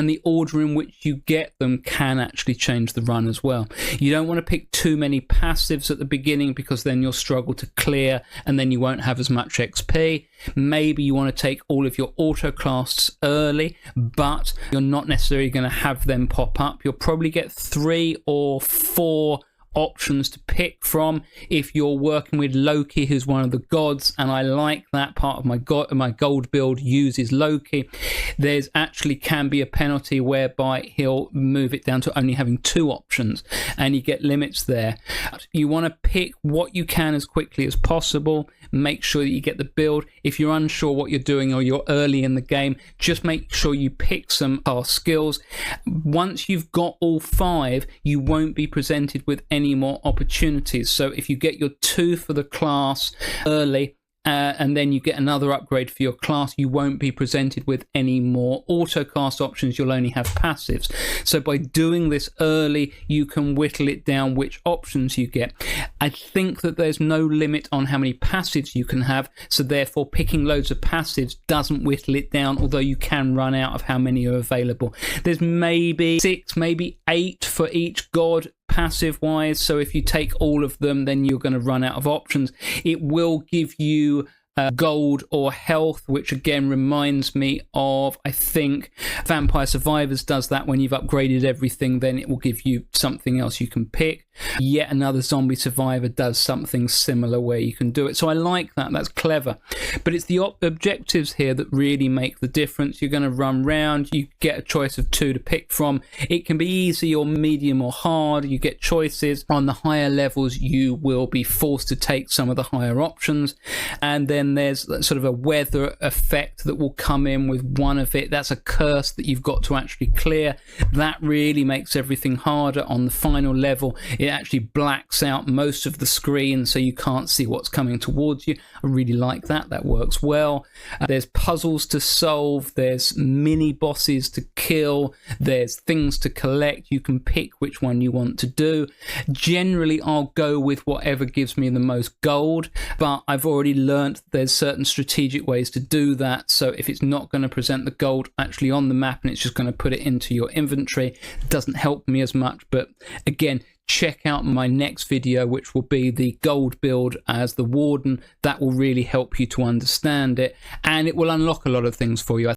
and the order in which you get them can actually change the run as well. You don't want to pick too many passives at the beginning, because then you'll struggle to clear and then you won't have as much XP. Maybe you want to take all of your autocasts early, but you're not necessarily going to have them pop up. You'll probably get 3 or 4 options to pick from if you're working with Loki, who's one of the gods, and I like that part of my gold build uses Loki. There's actually can be a penalty whereby he'll move it down to only having 2 options, and you get limits there. You want to pick what you can as quickly as possible. Make sure that you get the build. If you're unsure what you're doing or you're early in the game, just make sure you pick some skills. Once you've got all 5, you won't be presented with any more opportunities. So if you get your 2 for the class early, and then you get another upgrade for your class, you won't be presented with any more autocast options. You'll only have passives. So by doing this early, you can whittle it down which options you get. I think that there's no limit on how many passives you can have, so therefore picking loads of passives doesn't whittle it down, although you can run out of how many are available. There's maybe 6, maybe 8 for each god passive wise, so if you take all of them, then you're going to run out of options. It will give you gold or health, which again reminds me of, I think Vampire Survivors does that. When you've upgraded everything, then it will give you something else you can pick. Yet another Zombie Survivor does something similar where you can do it. So I like that. That's clever. But it's the objectives here that really make the difference. You're going to run round. You get a choice of 2 to pick from. It can be easy or medium or hard. You get choices. On the higher levels, you will be forced to take some of the higher options. And then there's sort of a weather effect that will come in with one of it. That's a curse that you've got to actually clear. That really makes everything harder. On the final level, it actually blacks out most of the screen, so you can't see what's coming towards you. I really like that. That works well. There's puzzles to solve. There's mini bosses to kill. There's things to collect. You can pick which one you want to do. Generally, I'll go with whatever gives me the most gold, but I've already learnt there's certain strategic ways to do that. So if it's not going to present the gold actually on the map and it's just going to put it into your inventory, it doesn't help me as much. But again, check out my next video, which will be the gold build as the Warden. That will really help you to understand it, and it will unlock a lot of things for you.